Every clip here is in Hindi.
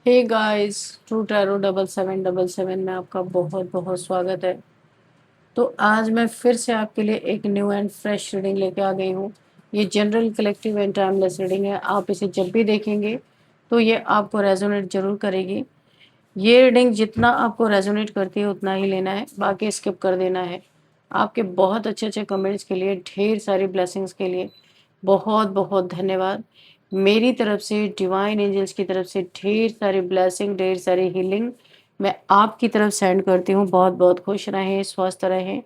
हे गाइस, ट्रू टैरो 7777 में आपका बहुत बहुत स्वागत है। तो आज मैं फिर से आपके लिए एक न्यू एंड फ्रेश रीडिंग लेके आ गई हूँ। ये general collective and timeless reading है। आप इसे जब भी देखेंगे तो ये आपको रेजोनेट जरूर करेगी। ये रीडिंग जितना आपको रेजोनेट करती है उतना ही लेना है, बाकी स्किप कर देना है। आपके बहुत अच्छे अच्छे कमेंट्स के लिए, ढेर सारी ब्लेसिंग्स के लिए बहुत बहुत धन्यवाद। मेरी तरफ से, डिवाइन एंजल्स की तरफ से ढेर सारी ब्लेसिंग, ढेर सारी हीलिंग मैं आपकी तरफ सेंड करती हूँ। बहुत बहुत खुश रहें, स्वस्थ रहें।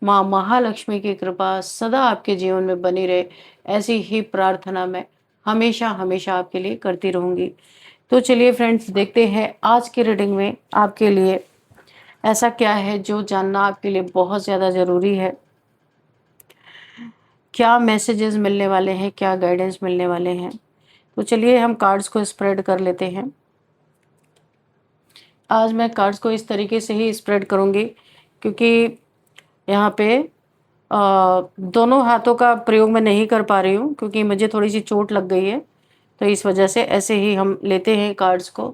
माँ महालक्ष्मी की कृपा सदा आपके जीवन में बनी रहे, ऐसी ही प्रार्थना मैं हमेशा हमेशा आपके लिए करती रहूँगी। तो चलिए फ्रेंड्स, देखते हैं आज की रीडिंग में आपके लिए ऐसा क्या है जो जानना आपके लिए बहुत ज़्यादा ज़रूरी है। क्या मैसेजेस मिलने वाले हैं, क्या गाइडेंस मिलने वाले हैं। तो चलिए हम कार्ड्स को स्प्रेड कर लेते हैं। आज मैं कार्ड्स को इस तरीके से ही स्प्रेड करूँगी क्योंकि यहाँ पे दोनों हाथों का प्रयोग मैं नहीं कर पा रही हूँ क्योंकि मुझे थोड़ी सी चोट लग गई है। तो इस वजह से ऐसे ही हम लेते हैं कार्ड्स को।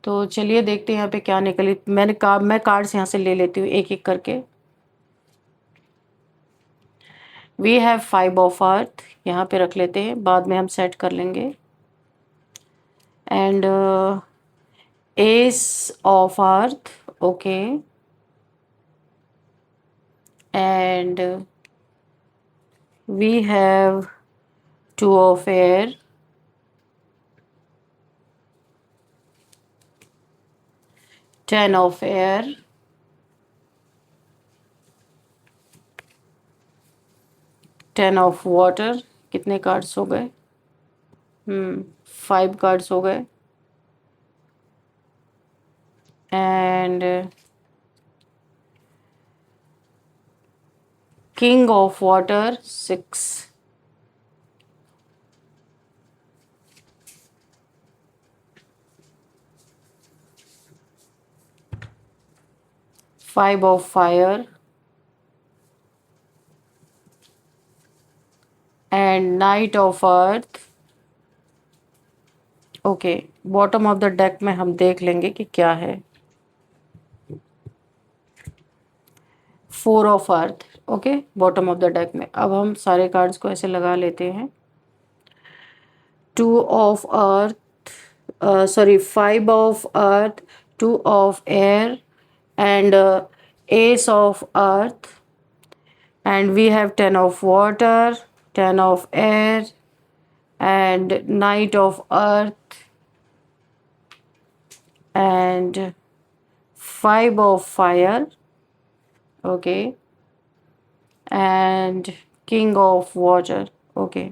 तो चलिए देखते हैं यहाँ पे क्या निकली। मैं कार्ड्स यहाँ से ले लेती हूँ एक एक करके। वी हैव 5 ऑफ अर्थ, यहाँ पे रख लेते हैं, बाद में हम सेट कर लेंगे। And ace of earth, okay. And we have 2 of air, 10 of air, 10 of water. कितने कार्ड्स हो गए? 5 कार्ड्स हो गए। And king of water 6, 5 of fire and knight of earth. Okay, bottom of the deck में हम देख लेंगे कि क्या है। 4 of earth, okay, bottom of the deck में। अब हम सारे कार्ड्स को ऐसे लगा लेते हैं। 2 of earth, sorry 5 of earth, 2 of air and ace of earth, and we have 10 of water, 10 of air and knight of earth and 5 of fire, okay, and king of water, okay।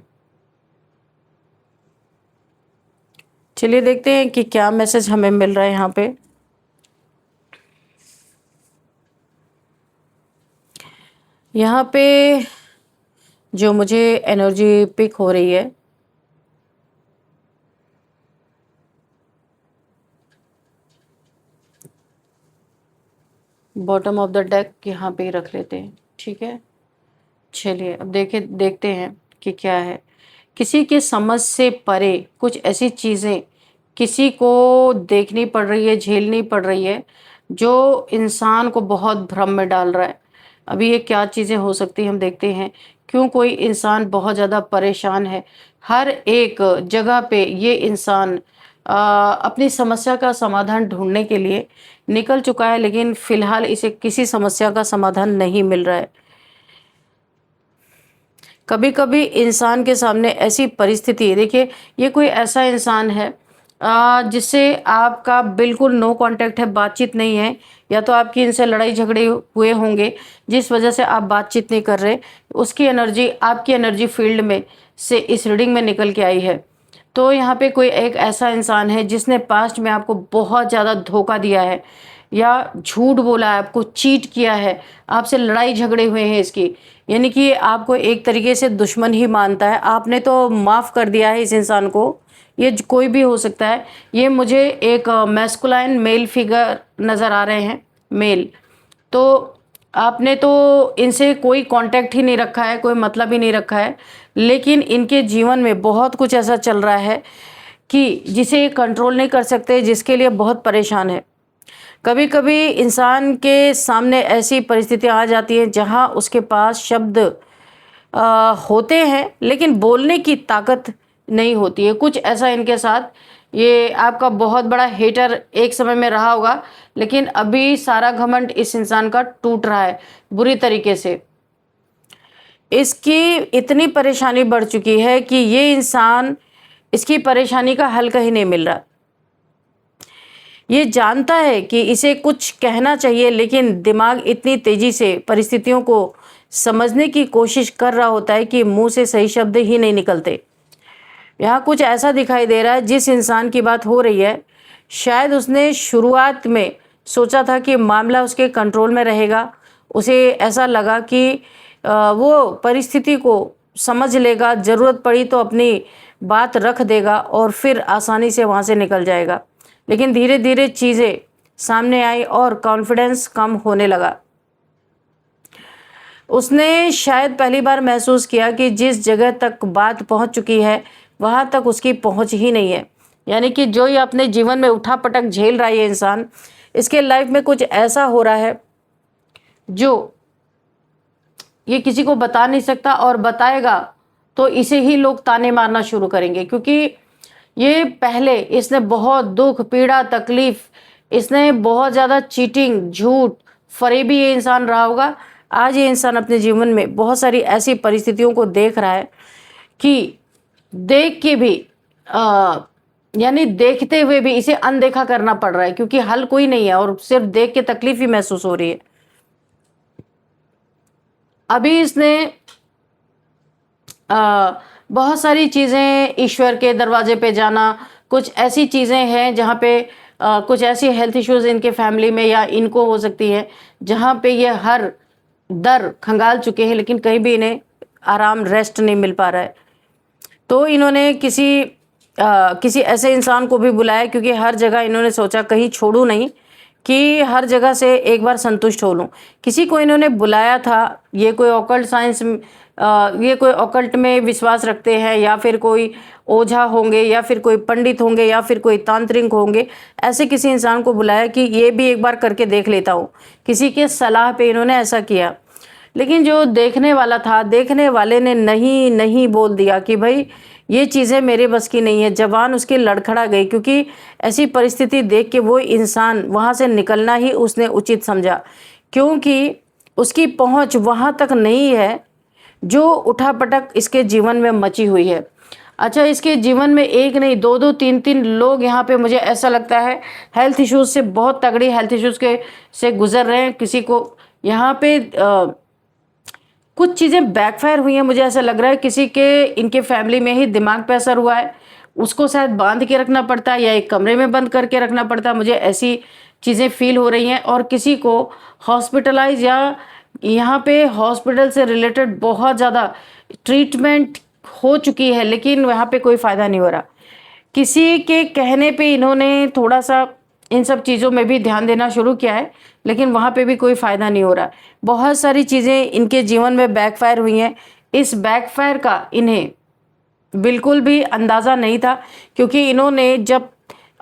चलिए देखते हैं कि क्या मैसेज हमें मिल रहा है यहाँ पे। यहाँ पे जो मुझे एनर्जी पिक हो रही है, बॉटम ऑफ द डेक यहाँ पे ही रख लेते हैं, ठीक है। चलिए अब देखते हैं कि क्या है। किसी के समझ से परे कुछ ऐसी चीज़ें किसी को देखनी पड़ रही है, झेलनी पड़ रही है, जो इंसान को बहुत भ्रम में डाल रहा है। अभी ये क्या चीज़ें हो सकती हैं, हम देखते हैं। क्यों कोई इंसान बहुत ज़्यादा परेशान है। हर एक जगह पे ये इंसान अपनी समस्या का समाधान ढूंढने के लिए निकल चुका है, लेकिन फिलहाल इसे किसी समस्या का समाधान नहीं मिल रहा है। कभी कभी इंसान के सामने ऐसी परिस्थिति है, देखिए ये कोई ऐसा इंसान है जिससे आपका बिल्कुल नो कांटेक्ट है, बातचीत नहीं है, या तो आपकी इनसे लड़ाई झगड़े हुए होंगे जिस वजह से आप बातचीत नहीं कर रहे। उसकी एनर्जी आपकी एनर्जी फील्ड में से इस रीडिंग में निकल के आई है। तो यहाँ पे कोई एक ऐसा इंसान है जिसने पास्ट में आपको बहुत ज़्यादा धोखा दिया है या झूठ बोला है, आपको चीट किया है, आपसे लड़ाई झगड़े हुए हैं इसकी, यानी कि आपको एक तरीके से दुश्मन ही मानता है। आपने तो माफ़ कर दिया है इस इंसान को। ये कोई भी हो सकता है। ये मुझे एक मैस्कुलाइन मेल फिगर नज़र आ रहे हैं, मेल। तो आपने तो इनसे कोई कांटेक्ट ही नहीं रखा है, कोई मतलब ही नहीं रखा है, लेकिन इनके जीवन में बहुत कुछ ऐसा चल रहा है कि जिसे कंट्रोल नहीं कर सकते, जिसके लिए बहुत परेशान है। कभी कभी इंसान के सामने ऐसी परिस्थितियां आ जाती हैं जहां उसके पास शब्द होते हैं लेकिन बोलने की ताकत नहीं होती है। कुछ ऐसा इनके साथ, ये आपका बहुत बड़ा हेटर एक समय में रहा होगा, लेकिन अभी सारा घमंड इस इंसान का टूट रहा है बुरी तरीके से। इसकी इतनी परेशानी बढ़ चुकी है कि ये इंसान, इसकी परेशानी का हल कहीं नहीं मिल रहा। ये जानता है कि इसे कुछ कहना चाहिए, लेकिन दिमाग इतनी तेजी से परिस्थितियों को समझने की कोशिश कर रहा होता है कि मुंह से सही शब्द ही नहीं निकलते। यहाँ कुछ ऐसा दिखाई दे रहा है, जिस इंसान की बात हो रही है, शायद उसने शुरुआत में सोचा था कि मामला उसके कंट्रोल में रहेगा। उसे ऐसा लगा कि वो परिस्थिति को समझ लेगा, ज़रूरत पड़ी तो अपनी बात रख देगा और फिर आसानी से वहाँ से निकल जाएगा। लेकिन धीरे धीरे चीज़ें सामने आई और कॉन्फिडेंस कम होने लगा। उसने शायद पहली बार महसूस किया कि जिस जगह तक बात पहुंच चुकी है वहां तक उसकी पहुंच ही नहीं है। यानी कि जो ये अपने जीवन में उठापटक झेल रहा है ये इंसान, इसके लाइफ में कुछ ऐसा हो रहा है जो ये किसी को बता नहीं सकता, और बताएगा तो इसे ही लोग ताने मारना शुरू करेंगे। क्योंकि ये पहले इसने बहुत दुख, पीड़ा, तकलीफ, इसने बहुत ज़्यादा चीटिंग, झूठ, फरेबी ये इंसान रहा होगा। आज ये इंसान अपने जीवन में बहुत सारी ऐसी परिस्थितियों को देख रहा है कि देख के भी यानी देखते हुए भी इसे अनदेखा करना पड़ रहा है, क्योंकि हल कोई नहीं है और सिर्फ देख के तकलीफ ही महसूस हो रही है। अभी इसने बहुत सारी चीज़ें, ईश्वर के दरवाजे पे जाना, कुछ ऐसी चीज़ें हैं जहाँ पे कुछ ऐसी हेल्थ इश्यूज इनके फैमिली में या इनको हो सकती है, जहाँ पे ये हर दर खंगाल चुके हैं, लेकिन कहीं भी इन्हें आराम, रेस्ट नहीं मिल पा रहा है। तो इन्होंने किसी ऐसे इंसान को भी बुलाया, क्योंकि हर जगह इन्होंने सोचा कहीं छोड़ूं नहीं, कि हर जगह से एक बार संतुष्ट हो लूं। किसी को इन्होंने बुलाया था, ये कोई ऑकल्ट साइंस, ये कोई ऑकल्ट में विश्वास रखते हैं, या फिर कोई ओझा होंगे, या फिर कोई पंडित होंगे, या फिर कोई तांत्रिक होंगे। ऐसे किसी इंसान को बुलाया कि ये भी एक बार करके देख लेता हूँ। किसी के सलाह पे इन्होंने ऐसा किया, लेकिन जो देखने वाला था, देखने वाले ने नहीं नहीं बोल दिया कि भाई ये चीज़ें मेरे बस की नहीं है। जबान उसकी लड़खड़ा गई, क्योंकि ऐसी परिस्थिति देख के वो इंसान वहाँ से निकलना ही उसने उचित समझा, क्योंकि उसकी पहुँच वहाँ तक नहीं है जो उठापटक इसके जीवन में मची हुई है। अच्छा, इसके जीवन में एक नहीं, दो दो तीन तीन लोग यहाँ पे, मुझे ऐसा लगता है, हेल्थ इश्यूज से, बहुत तगड़ी हेल्थ इश्यूज के से गुजर रहे हैं। किसी को यहाँ पे कुछ चीज़ें बैकफायर हुई हैं। मुझे ऐसा लग रहा है किसी के, इनके फैमिली में ही दिमाग पे असर हुआ है, उसको शायद बांध के रखना पड़ता है या एक कमरे में बंद करके रखना पड़ता है। मुझे ऐसी चीज़ें फील हो रही हैं। और किसी को हॉस्पिटलाइज, या यहाँ पे हॉस्पिटल से रिलेटेड बहुत ज़्यादा ट्रीटमेंट हो चुकी है, लेकिन वहाँ पे कोई फ़ायदा नहीं हो रहा। किसी के कहने पे इन्होंने थोड़ा सा इन सब चीज़ों में भी ध्यान देना शुरू किया है, लेकिन वहाँ पे भी कोई फ़ायदा नहीं हो रहा। बहुत सारी चीज़ें इनके जीवन में बैकफायर हुई हैं। इस बैकफायर का इन्हें बिल्कुल भी अंदाज़ा नहीं था, क्योंकि इन्होंने, जब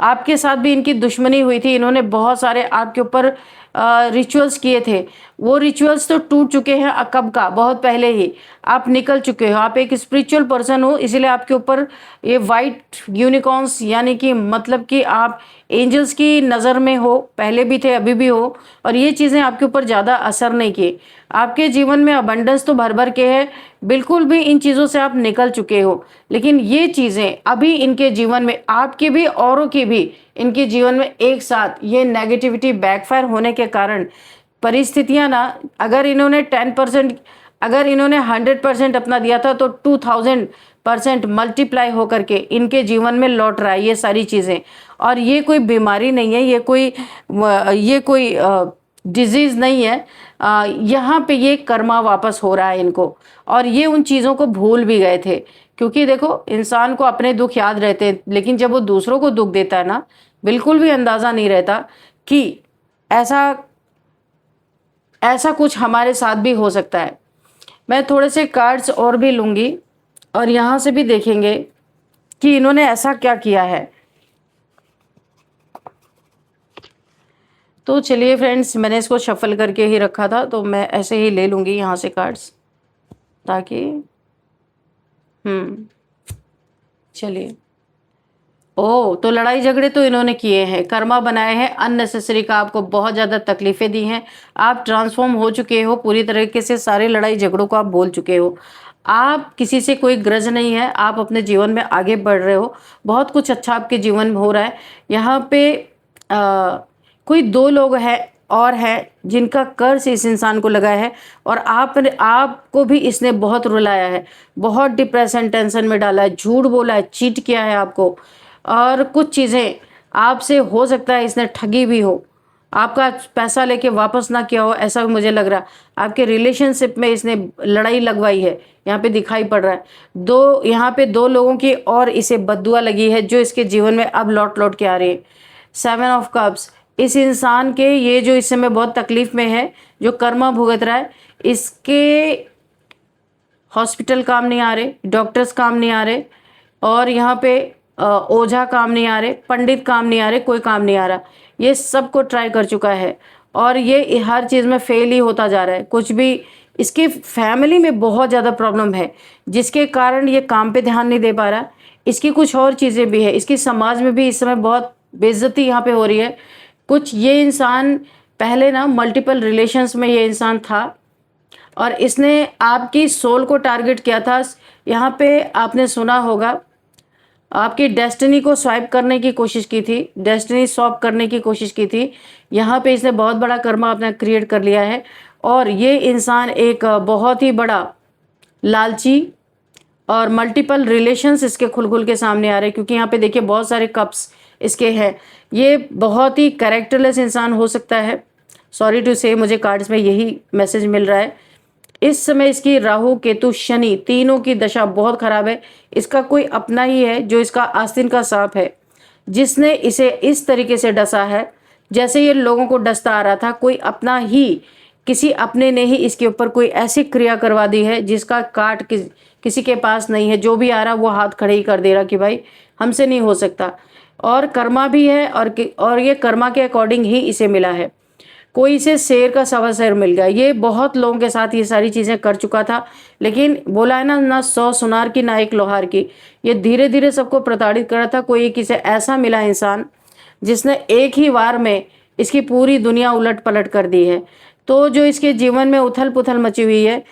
आपके साथ भी इनकी दुश्मनी हुई थी, इन्होंने बहुत सारे आपके ऊपर रिचुअल्स किए थे। वो रिचुअल्स तो टूट चुके हैं कब का, बहुत पहले ही आप निकल चुके हो। आप एक स्पिरिचुअल पर्सन हो, इसीलिए आपके ऊपर ये वाइट यूनिकॉर्न्स, यानी कि मतलब कि आप एंजल्स की नज़र में हो, पहले भी थे, अभी भी हो, और ये चीज़ें आपके ऊपर ज़्यादा असर नहीं किए। आपके जीवन में अबंडेंस तो भर भर के है, बिल्कुल भी इन चीज़ों से आप निकल चुके हो, लेकिन ये चीज़ें अभी इनके जीवन में, आपके भी औरों के भी, इनके जीवन में एक साथ ये नेगेटिविटी बैकफायर होने के कारण परिस्थितियां ना, अगर इन्होंने 10%, अगर इन्होंने 100% अपना दिया था, तो 2000% मल्टीप्लाई होकर के इनके जीवन में लौट रहा है ये सारी चीज़ें। और ये कोई बीमारी नहीं है, ये कोई डिजीज़ नहीं है। यहाँ पे ये कर्मा वापस हो रहा है इनको, और ये उन चीज़ों को भूल भी गए थे। क्योंकि देखो, इंसान को अपने दुख याद रहते हैं, लेकिन जब वो दूसरों को दुख देता है ना, बिल्कुल भी अंदाज़ा नहीं रहता कि ऐसा कुछ हमारे साथ भी हो सकता है। मैं थोड़े से कार्ड्स और भी लूँगी और यहाँ से भी देखेंगे कि इन्होंने ऐसा क्या किया है। तो चलिए फ्रेंड्स, मैंने इसको शफल करके ही रखा था, तो मैं ऐसे ही ले लूँगी यहाँ से कार्ड्स, ताकि चलिए। ओह! तो लड़ाई झगड़े तो इन्होंने किए हैं, कर्मा बनाए हैं, अननेसेसरी का आपको बहुत ज़्यादा तकलीफ़ें दी हैं। आप ट्रांसफ़ॉर्म हो चुके हो पूरी तरीके से, सारे लड़ाई झगड़ों को आप भूल चुके हो। आप किसी से कोई ग्रज नहीं है, आप अपने जीवन में आगे बढ़ रहे हो, बहुत कुछ अच्छा आपके जीवन में हो रहा है। यहाँ पे कोई 2 लोग हैं और हैं जिनका कर्ज़ इस इंसान को लगा है, और आपको भी इसने बहुत रुलाया है, बहुत डिप्रेशन, टेंशन में डाला है, झूठ बोला है, चीट किया है आपको, और कुछ चीज़ें आपसे हो सकता है इसने ठगी भी हो, आपका पैसा लेके वापस ना किया हो, ऐसा भी मुझे लग रहा है। आपके रिलेशनशिप में इसने लड़ाई लगवाई है, यहाँ पे दिखाई पड़ रहा है। यहाँ पे 2 लोगों की और इसे बद्दुआ लगी है, जो इसके जीवन में अब लौट-लौट के आ रही है। 7 ऑफ कप्स, इस इंसान के ये जो इस समय बहुत तकलीफ में है, जो कर्मा भुगत रहा है, इसके हॉस्पिटल काम नहीं आ रहे, डॉक्टर्स काम नहीं आ रहे, और यहाँ पे ओझा काम नहीं आ रहे, पंडित काम नहीं आ रहे, कोई काम नहीं आ रहा। ये सबको ट्राई कर चुका है और ये हर चीज़ में फेल ही होता जा रहा है। कुछ भी इसकी फैमिली में बहुत ज़्यादा प्रॉब्लम है, जिसके कारण ये काम पे ध्यान नहीं दे पा रहा। इसकी कुछ और चीज़ें भी है, इसकी समाज में भी इस समय बहुत बेइज्जती यहाँ पे हो रही है। कुछ ये इंसान पहले ना मल्टीपल रिलेशंस में ये इंसान था, और इसने आपकी सोल को टारगेट किया था। यहाँ पे आपने सुना होगा, आपकी डेस्टिनी को स्वाइप करने की कोशिश की थी, डेस्टिनी स्वैप करने की कोशिश की थी। यहाँ पे इसने बहुत बड़ा कर्मा अपना क्रिएट कर लिया है, और ये इंसान एक बहुत ही बड़ा लालची, और मल्टीपल रिलेशंस इसके खुल-खुल के सामने आ रहे हैं, क्योंकि यहाँ पे देखिए बहुत सारे कप्स इसके हैं। ये बहुत ही कैरेक्टरलेस इंसान हो सकता है, सॉरी टू से, मुझे कार्ड्स में यही मैसेज मिल रहा है। इस समय इसकी राहु, केतु, शनि तीनों की दशा बहुत खराब है। इसका कोई अपना ही है जो इसका आस्तीन का सांप है, जिसने इसे इस तरीके से डसा है, जैसे ये लोगों को डसता आ रहा था। कोई अपना ही, किसी अपने ने ही इसके ऊपर कोई ऐसी क्रिया करवा दी है जिसका काट किसी के पास नहीं है। जो भी आ रहा वो हाथ खड़े ही कर दे रहा कि भाई हमसे नहीं हो सकता। और कर्मा भी है, और ये कर्मा के अकॉर्डिंग ही इसे मिला है। कोई इसे शेर का सवा शेर मिल गया। ये बहुत लोगों के साथ ये सारी चीज़ें कर चुका था, लेकिन बोला है ना, ना 100 सुनार की ना एक लोहार की। ये धीरे धीरे सबको प्रताड़ित कर रहा था। कोई एक इसे ऐसा मिला इंसान जिसने एक ही वार में इसकी पूरी दुनिया उलट पलट कर दी है। तो जो इसके जीवन में उथल पुथल मची हुई है,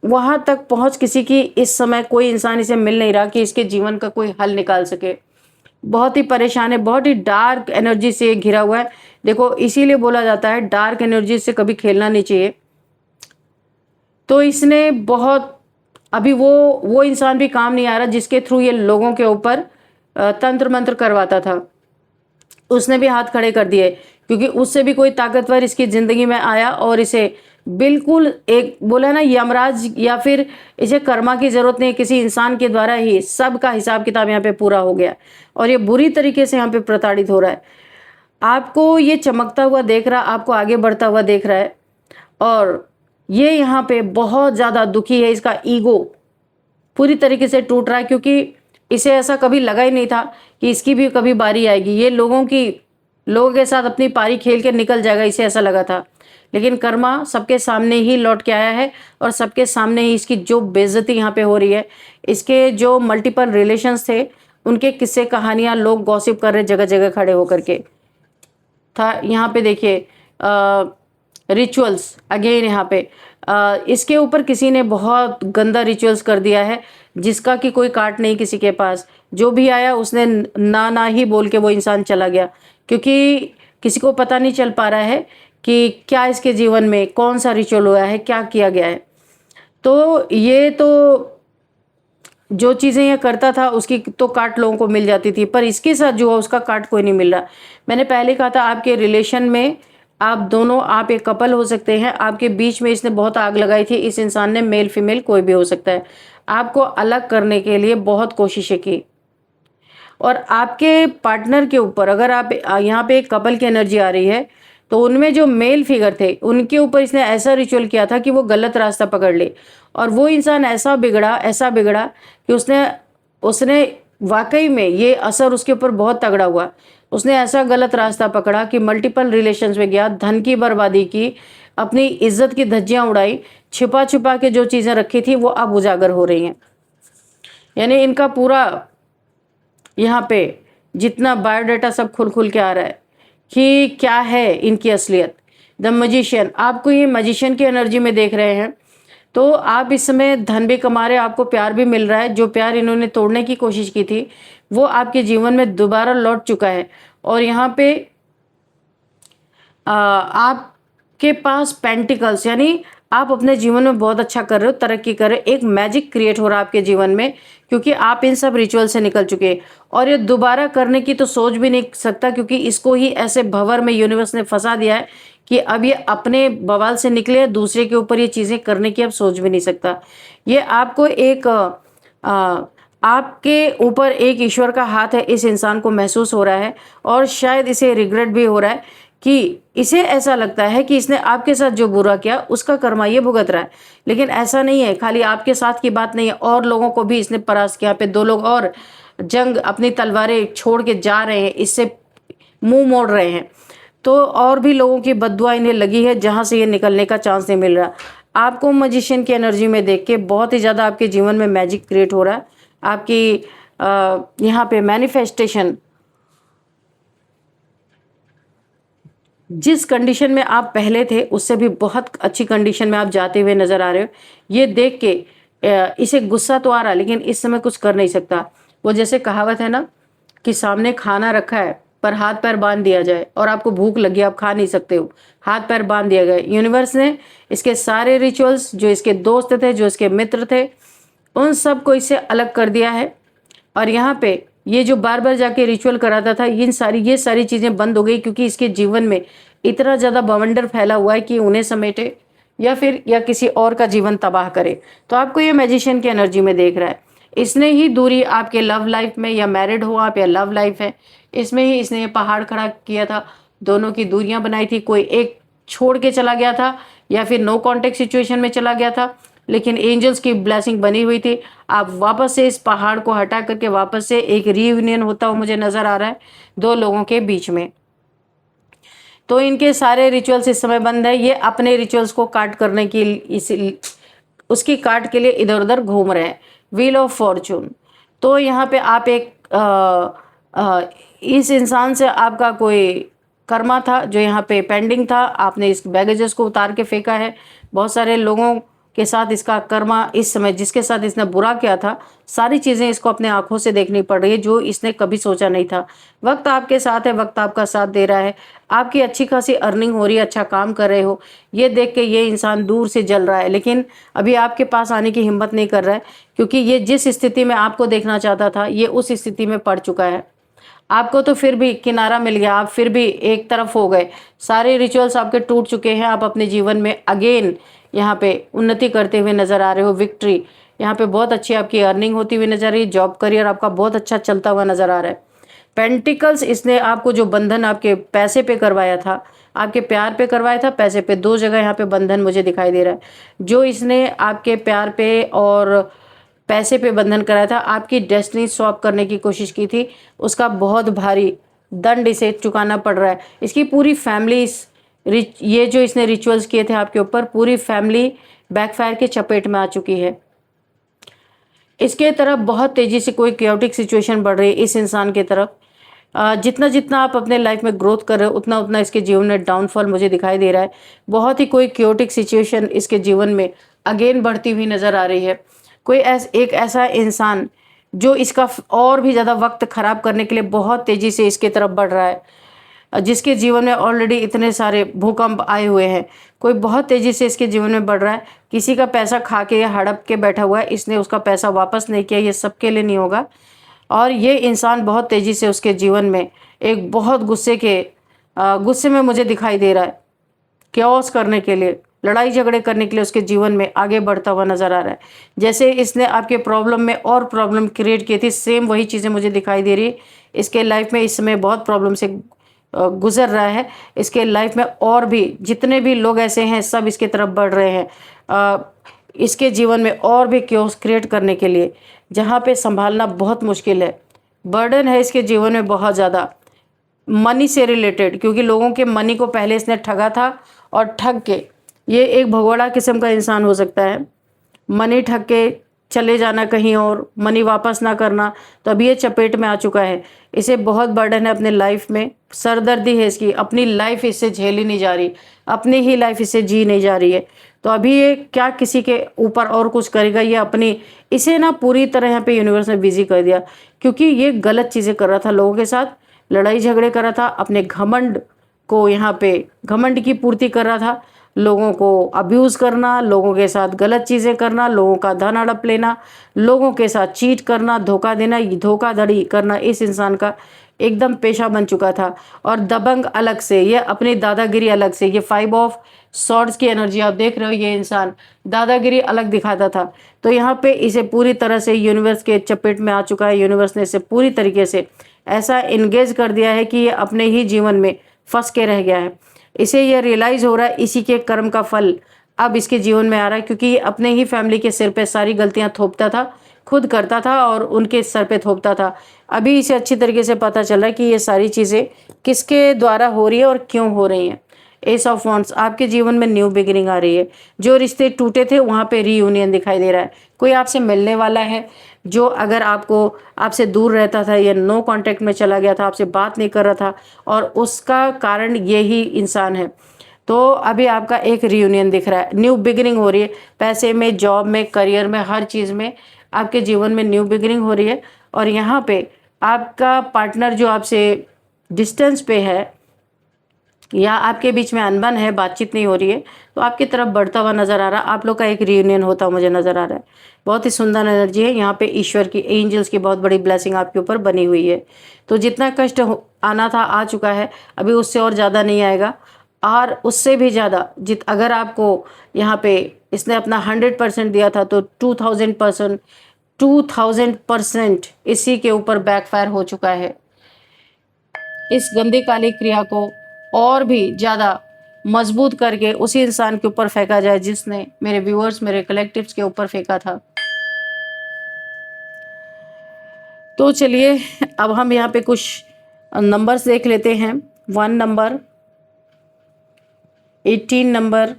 वहाँ तक पहुँच किसी की इस समय कोई इंसान इसे मिल नहीं रहा कि इसके जीवन का कोई हल निकाल सके। बहुत ही परेशान है, बहुत ही डार्क एनर्जी से घिरा हुआ है। देखो, इसीलिए बोला जाता है डार्क एनर्जी से कभी खेलना नहीं चाहिए। तो इसने बहुत, अभी वो इंसान भी काम नहीं आ रहा जिसके थ्रू ये लोगों के ऊपर तंत्र मंत्र करवाता था, उसने भी हाथ खड़े कर दिए, क्योंकि उससे भी कोई ताकतवर इसकी ज़िंदगी में आया और इसे बिल्कुल, एक बोला ना, यमराज, या फिर इसे कर्मा की ज़रूरत नहीं, किसी इंसान के द्वारा ही सबका हिसाब किताब यहाँ पे पूरा हो गया, और ये बुरी तरीके से यहाँ पे प्रताड़ित हो रहा है। आपको ये चमकता हुआ देख रहा, आपको आगे बढ़ता हुआ देख रहा है, और ये यहाँ पे बहुत ज़्यादा दुखी है। इसका ईगो पूरी तरीके से टूट रहा है, क्योंकि इसे ऐसा कभी लगा ही नहीं था कि इसकी भी कभी बारी आएगी। ये लोगों के साथ अपनी पारी खेल के निकल जाएगा, इसे ऐसा लगा था। लेकिन कर्मा सबके सामने ही लौट के आया है, और सबके सामने ही इसकी जो बेइज्जती यहाँ पे हो रही है, इसके जो मल्टीपल रिलेशंस थे उनके किस्से कहानियाँ लोग गॉसिप कर रहे जगह जगह खड़े होकर के था। यहाँ पे देखिए रिचुअल्स अगेन, यहाँ पे इसके ऊपर किसी ने बहुत गंदा रिचुअल्स कर दिया है, जिसका कि कोई काट नहीं किसी के पास। जो भी आया उसने ना ना ही बोल के वो इंसान चला गया, क्योंकि किसी को पता नहीं चल पा रहा है कि क्या इसके जीवन में कौन सा रिचुअल हुआ है, क्या किया गया है। तो ये तो जो चीज़ें ये करता था उसकी तो काट लोगों को मिल जाती थी, पर इसके साथ जो है उसका काट कोई नहीं मिल रहा। मैंने पहले कहा था, आपके रिलेशन में आप दोनों, आप एक कपल हो सकते हैं, आपके बीच में इसने बहुत आग लगाई थी। इस इंसान ने, मेल फीमेल कोई भी हो सकता है, आपको अलग करने के लिए बहुत कोशिशें की। और आपके पार्टनर के ऊपर, अगर आप यहाँ पे एक कपल की एनर्जी आ रही है, तो उनमें जो मेल फिगर थे उनके ऊपर इसने ऐसा रिचुअल किया था कि वो गलत रास्ता पकड़ ले, और वो इंसान ऐसा बिगड़ा कि उसने वाकई में ये असर उसके ऊपर बहुत तगड़ा हुआ। उसने ऐसा गलत रास्ता पकड़ा कि मल्टीपल रिलेशंस में गया, धन की बर्बादी की, अपनी इज्जत की धज्जियां उड़ाई, छिपा छिपा के जो चीजें रखी थी वो अब उजागर हो रही हैं। यानी इनका पूरा यहाँ पे जितना बायोडाटा सब खुल खुल के आ रहा है कि क्या है इनकी असलियत। द मजिशियन, आपको ये मजिशियन की एनर्जी में देख रहे हैं, तो आप इस समय धन भी कमा रहे हैं, आपको प्यार भी मिल रहा है। जो प्यार इन्होंने तोड़ने की कोशिश की थी वो आपके जीवन में दोबारा लौट चुका है। और यहाँ पे आपके पास पेंटिकल्स, यानी आप अपने जीवन में बहुत अच्छा कर रहे हो, तरक्की कर रहे हो, एक मैजिक क्रिएट हो रहा है आपके जीवन में, क्योंकि आप इन सब रिचुअल से निकल चुके हैं। और ये दोबारा करने की तो सोच भी नहीं सकता, क्योंकि इसको ही ऐसे भंवर में यूनिवर्स ने फंसा दिया है कि अब ये अपने बवाल से निकले, दूसरे के ऊपर ये चीज़ें करने की अब सोच भी नहीं सकता। ये आपको एक आपके ऊपर एक ईश्वर का हाथ है, इस इंसान को महसूस हो रहा है। और शायद इसे रिग्रेट भी हो रहा है कि इसे ऐसा लगता है कि इसने आपके साथ जो बुरा किया उसका कर्मा ये भुगत रहा है। लेकिन ऐसा नहीं है, खाली आपके साथ की बात नहीं है, और लोगों को भी इसने परास्त किया। पे 2 लोग और जंग अपनी तलवारें छोड़ के जा रहे हैं, इससे मुंह मोड़ रहे हैं। तो और भी लोगों की बद्दुआ इन्हें लगी है, जहां से ये निकलने का चांस नहीं मिल रहा। आपको मजिशियन की एनर्जी में देख के बहुत ही ज़्यादा आपके जीवन में मैजिक क्रिएट हो रहा है। आपकी यहाँ पे मैनिफेस्टेशन, जिस कंडीशन में आप पहले थे उससे भी बहुत अच्छी कंडीशन में आप जाते हुए नजर आ रहे हो। ये देख के इसे गुस्सा तो आ रहा है, लेकिन इस समय कुछ कर नहीं सकता। वो जैसे कहावत है ना कि सामने खाना रखा है पर हाथ पैर बांध दिया जाए, और आपको भूख लगी, आप खा नहीं सकते हो, हाथ पैर बांध दिया गया। यूनिवर्स ने इसके सारे रिचुअल्स, जो इसके दोस्त थे, जो इसके मित्र थे, उन सब को इससे अलग कर दिया है। और यहाँ पे ये जो बार बार जाके रिचुअल कराता था, ये सारी चीजें बंद हो गई, क्योंकि इसके जीवन में इतना ज्यादा बवंडर फैला हुआ है कि उन्हें समेटे या किसी और का जीवन तबाह करे। तो आपको ये मैजिशियन की एनर्जी में देख रहा है। इसने ही दूरी आपके लव लाइफ में, या मैरिड हो आप या लव लाइफ है, इसमें ही इसने ये पहाड़ खड़ा किया था। दोनों की दूरियां बनाई थी, कोई एक छोड़ के चला गया था या फिर नो कॉन्टेक्ट सिचुएशन में चला गया था, लेकिन एंजल्स की ब्लेसिंग बनी हुई थी। आप वापस से इस पहाड़ को हटा करके वापस से एक रीयूनियन होता हुआ मुझे नजर आ रहा है 2 लोगों के बीच में। तो इनके सारे रिचुअल्स इस समय बंद है। ये अपने रिचुअल्स को काट करने की उसकी काट के लिए इधर उधर घूम रहे हैं। व्हील ऑफ फॉर्चून, तो यहाँ पे आप इस इंसान से आपका कोई कर्मा था जो यहाँ पे पेंडिंग था, आपने इस बैगेजेस को उतार के फेंका है। बहुत सारे लोगों के साथ इसका कर्मा, इस समय जिसके साथ इसने बुरा किया था, सारी चीज़ें इसको अपने आंखों से देखनी पड़ रही है, जो इसने कभी सोचा नहीं था। वक्त आपके साथ है, वक्त आपका साथ दे रहा है, आपकी अच्छी खासी अर्निंग हो रही है, अच्छा काम कर रहे हो। ये देख के ये इंसान दूर से जल रहा है, लेकिन अभी आपके पास आने की हिम्मत नहीं कर रहा है, क्योंकि ये जिस स्थिति में आपको देखना चाहता था ये उस स्थिति में पड़ चुका है। आपको तो फिर भी किनारा मिल गया, आप फिर भी एक तरफ हो गए, सारे रिचुअल्स आपके टूट चुके हैं। आप अपने जीवन में अगेन यहाँ पे उन्नति करते हुए नजर आ रहे हो। विक्ट्री, यहाँ पे बहुत अच्छी आपकी अर्निंग होती हुई नजर आ रही है। जॉब करियर आपका बहुत अच्छा चलता हुआ नजर आ रहा है। पेंटिकल्स, इसने आपको जो बंधन आपके पैसे पे करवाया था, आपके प्यार पे करवाया था, पैसे पे, 2 जगह यहाँ पे बंधन मुझे दिखाई दे रहा है। जो इसने आपके प्यार पे और पैसे पे बंधन कराया था, आपकी डेस्टिनी स्वैप करने की कोशिश की थी, उसका बहुत भारी दंड इसे चुकाना पड़ रहा है। इसकी पूरी फैमिली ये जो इसने रिचुअल्स किए थे आपके ऊपर, पूरी फैमिली बैकफायर के चपेट में आ चुकी है। इसके तरफ बहुत तेजी से कोई क्योटिक सिचुएशन बढ़ रही है इस इंसान के तरफ। जितना जितना आप अपने लाइफ में ग्रोथ कर रहे हो, उतना उतना इसके जीवन में डाउनफॉल मुझे दिखाई दे रहा है। बहुत ही कोई क्योटिक सिचुएशन इसके जीवन में अगेन बढ़ती हुई नजर आ रही है। कोई एक ऐसा इंसान जो इसका और भी ज़्यादा वक्त खराब करने के लिए बहुत तेजी से इसके तरफ बढ़ रहा है, जिसके जीवन में ऑलरेडी इतने सारे भूकंप आए हुए हैं। कोई बहुत तेजी से इसके जीवन में बढ़ रहा है, किसी का पैसा खा के या हड़प के बैठा हुआ है, इसने उसका पैसा वापस नहीं किया, ये सबके लिए नहीं होगा। और ये इंसान बहुत तेजी से उसके जीवन में एक बहुत गुस्से में मुझे दिखाई दे रहा है, क्योस करने के लिए, लड़ाई झगड़े करने के लिए उसके जीवन में आगे बढ़ता हुआ नजर आ रहा है। जैसे इसने आपके प्रॉब्लम में और प्रॉब्लम क्रिएट की थी, सेम वही चीज़ें मुझे दिखाई दे रही है। इसके लाइफ में इस समय बहुत प्रॉब्लम से गुजर रहा है। इसके लाइफ में और भी जितने भी लोग ऐसे हैं, सब इसके तरफ बढ़ रहे हैं इसके जीवन में और भी क्योस क्रिएट करने के लिए, जहाँ पे संभालना बहुत मुश्किल है। बर्डन है इसके जीवन में बहुत ज़्यादा, मनी से रिलेटेड, क्योंकि लोगों के मनी को पहले इसने ठगा था और ठग के, ये एक भगोड़ा किस्म का इंसान हो सकता है। मनी ठग के चले जाना कहीं और, मनी वापस ना करना, तो अभी ये चपेट में आ चुका है। इसे बहुत बर्डन है अपने लाइफ में, सरदर्दी है इसकी, अपनी लाइफ इससे झेली नहीं जा रही, अपनी ही लाइफ इससे जी नहीं जा रही है। तो अभी ये क्या किसी के ऊपर और कुछ करेगा, ये अपनी, इसे ना पूरी तरह यहाँ पे यूनिवर्स ने बिजी कर दिया, क्योंकि ये गलत चीज़ें कर रहा था, लोगों के साथ लड़ाई झगड़े कर रहा था, अपने घमंड को यहाँ पे घमंड की पूर्ति कर रहा था, लोगों को अब्यूज़ करना, लोगों के साथ गलत चीज़ें करना, लोगों का धन हड़प लेना, लोगों के साथ चीट करना, धोखा देना, धोखाधड़ी करना इस इंसान का एकदम पेशा बन चुका था। और दबंग अलग से, ये अपनी दादागिरी अलग से, ये 5 ऑफ सॉर्ड्स की एनर्जी आप देख रहे हो, ये इंसान दादागिरी अलग दिखाता था। तो यहाँ पे इसे पूरी तरह से यूनिवर्स के चपेट में आ चुका है। यूनिवर्स ने इसे पूरी तरीके से ऐसा एंगेज कर दिया है कि ये अपने ही जीवन में फंस के रह गया है। इसे ये रियलाइज़ हो रहा है इसी के कर्म का फल अब इसके जीवन में आ रहा है, क्योंकि ये अपने ही फैमिली के सिर पे सारी गलतियां थोपता था, खुद करता था और उनके सर पे थोपता था। अभी इसे अच्छी तरीके से पता चल रहा है कि ये सारी चीज़ें किसके द्वारा हो रही है और क्यों हो रही हैं। एस ऑफ वॉन्ड्स, आपके जीवन में न्यू बिगिनिंग आ रही है। जो रिश्ते टूटे थे वहाँ पे रीयूनियन दिखाई दे रहा है। कोई आपसे मिलने वाला है जो अगर आपको आपसे दूर रहता था या नो कांटेक्ट में चला गया था, आपसे बात नहीं कर रहा था, और उसका कारण यही इंसान है। तो अभी आपका एक रीयूनियन दिख रहा है, न्यू बिगिनिंग हो रही है, पैसे में, जॉब में, करियर में, हर चीज़ में आपके जीवन में न्यू बिगिनिंग हो रही है। और यहाँ पे आपका पार्टनर जो आपसे डिस्टेंस पे है या आपके बीच में अनबन है, बातचीत नहीं हो रही है, तो आपकी तरफ बढ़ता हुआ नज़र आ रहा है। आप लोग का एक रियूनियन होता हुआ मुझे नज़र आ रहा है। बहुत ही सुंदर एनर्जी है यहाँ पे, ईश्वर की, एंजल्स की बहुत बड़ी ब्लेसिंग आपके ऊपर बनी हुई है। तो जितना कष्ट आना था आ चुका है, अभी उससे और ज़्यादा नहीं आएगा, और उससे भी ज़्यादा अगर आपको यहाँ पे इसने अपना 100% दिया था, तो 2000% इसी के ऊपर बैकफायर हो चुका है। इस गंदी काली क्रिया को और भी ज़्यादा मजबूत करके उसी इंसान के ऊपर फेंका जाए जिसने मेरे व्यूअर्स, मेरे कलेक्टिव्स के ऊपर फेंका था। तो चलिए अब हम यहाँ पे कुछ नंबर्स देख लेते हैं। 1 number, 18 number,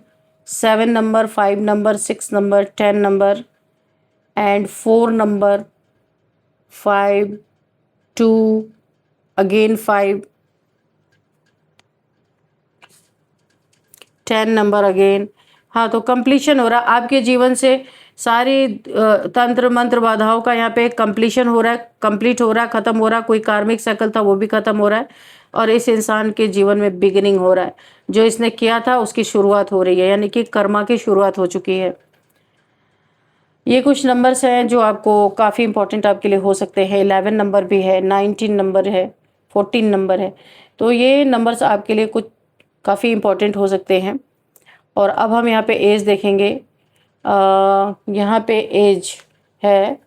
7 number, 5 number, 6 number, 10 number and 4 number, 5, 2, again 5, 10 number again. हाँ, तो कंप्लीशन हो रहा है आपके जीवन से, सारी तंत्र मंत्र बाधाओं का यहाँ पे कंप्लीशन हो रहा है, कंप्लीट हो रहा है, खत्म हो रहा है। कोई कार्मिक साइकिल था वो भी खत्म हो रहा है, और इस इंसान के जीवन में बिगिनिंग हो रहा है। जो इसने किया था उसकी शुरुआत हो रही है, यानी कि कर्मा की शुरुआत हो चुकी है। ये कुछ नंबर्स हैं जो आपको काफ़ी इंपॉर्टेंट आपके लिए हो सकते हैं। 11 नंबर भी है, 19 नंबर है, 14 नंबर है। तो ये नंबर्स आपके लिए कुछ काफ़ी इंपॉर्टेंट हो सकते हैं। और अब हम यहाँ पे एज देखेंगे। यहाँ पे एज है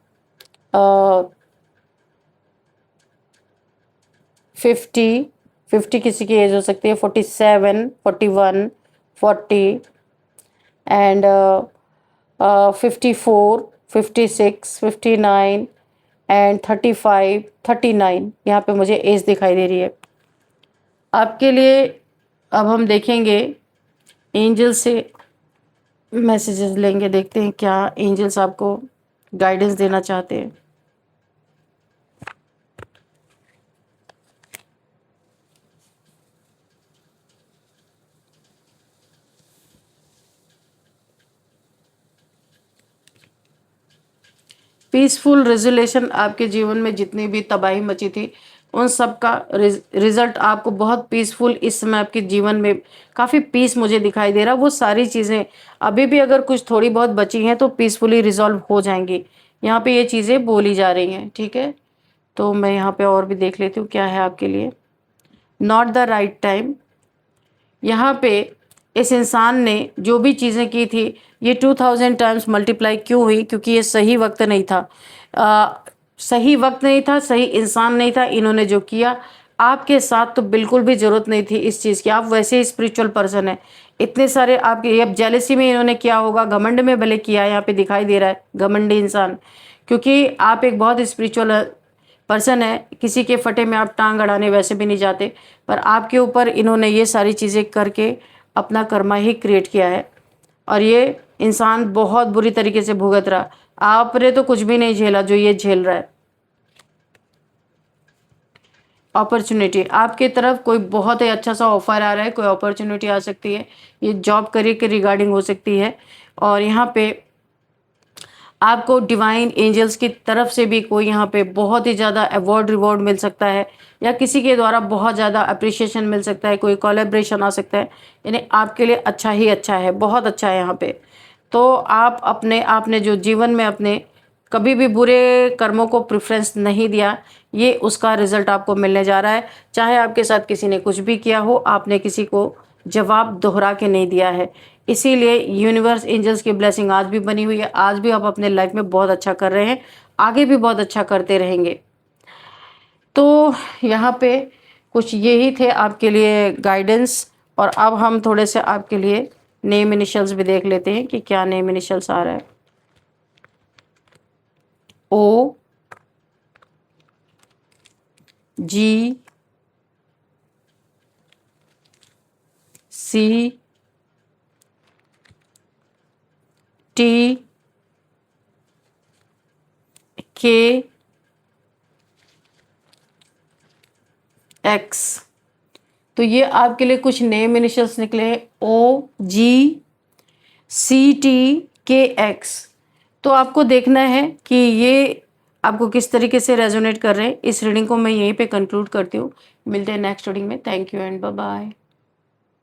50 किसी की एज हो सकती है, 47, 41, 40 एंड 54, 56, 59 एंड 35, 39 यहाँ पे मुझे एज दिखाई दे रही है आपके लिए। अब हम देखेंगे एंजल से मैसेजेस लेंगे, देखते हैं क्या एंजल्स आपको गाइडेंस देना चाहते हैं। पीसफुल रेजोल्यूशन, आपके जीवन में जितनी भी तबाही मची थी उन सब का रिजल्ट आपको बहुत पीसफुल, इस समय आपके जीवन में काफ़ी पीस मुझे दिखाई दे रहा। वो सारी चीज़ें अभी भी अगर कुछ थोड़ी बहुत बची हैं तो पीसफुली रिजॉल्व हो जाएंगी। यहाँ पे ये चीज़ें बोली जा रही हैं, ठीक है। तो मैं यहाँ पे और भी देख लेती हूँ क्या है आपके लिए। नॉट द राइट टाइम, यहाँ पे इस इंसान ने जो भी चीज़ें की थी ये 2000 टाइम्स मल्टीप्लाई क्यों हुई, क्योंकि ये सही वक्त नहीं था। सही वक्त नहीं था, सही इंसान नहीं था। इन्होंने जो किया आपके साथ तो बिल्कुल भी ज़रूरत नहीं थी इस चीज़ की। आप वैसे ही स्पिरिचुअल पर्सन है, इतने सारे आपके, अब जेलसी में इन्होंने किया होगा, घमंड में भले किया, यहाँ पे दिखाई दे रहा है घमंडी इंसान, क्योंकि आप एक बहुत स्पिरिचुअल पर्सन है, किसी के फटे में आप टांग अड़ाने वैसे भी नहीं जाते, पर आपके ऊपर इन्होंने ये सारी चीज़ें करके अपना कर्मा ही क्रिएट किया है और ये इंसान बहुत बुरी तरीके से भुगत रहा। आपने तो कुछ भी नहीं झेला जो ये झेल रहा है। अपॉर्चुनिटी आपकी तरफ कोई बहुत ही अच्छा सा ऑफर आ रहा है, कोई अपॉर्चुनिटी आ सकती है, ये जॉब करियर के रिगार्डिंग हो सकती है और यहाँ पे आपको डिवाइन एंजल्स की तरफ से भी कोई यहाँ पे बहुत ही ज़्यादा अवार्ड रिवॉर्ड मिल सकता है या किसी के द्वारा बहुत ज़्यादा अप्रिशिएशन मिल सकता है, कोई कोलैबोरेशन आ सकता है। यानी आपके लिए अच्छा ही अच्छा है, बहुत अच्छा है यहाँ पे। तो आप आपने जो जीवन में अपने कभी भी बुरे कर्मों को प्रेफरेंस नहीं दिया, ये उसका रिजल्ट आपको मिलने जा रहा है। चाहे आपके साथ किसी ने कुछ भी किया हो, आपने किसी को जवाब दोहरा के नहीं दिया है। इसीलिए यूनिवर्स एंजल्स की ब्लेसिंग आज भी बनी हुई है। आज भी आप अपने लाइफ में बहुत अच्छा कर रहे हैं, आगे भी बहुत अच्छा करते रहेंगे। तो यहाँ पे कुछ यही थे आपके लिए गाइडेंस और अब हम थोड़े से आपके लिए नेम इनिशियल्स भी देख लेते हैं कि क्या नेम इनिशियल्स आ रहा है। ओ, जी, सी, टी, के, एक्स। तो ये आपके लिए कुछ नेम इनिशियल्स निकले, ओ, जी, सी, टी, के, एक्स। तो आपको देखना है कि ये आपको किस तरीके से रेजोनेट कर रहे हैं। इस रीडिंग को मैं यहीं पे कंक्लूड करती हूँ। मिलते हैं नेक्स्ट रीडिंग में। Thank you and bye bye.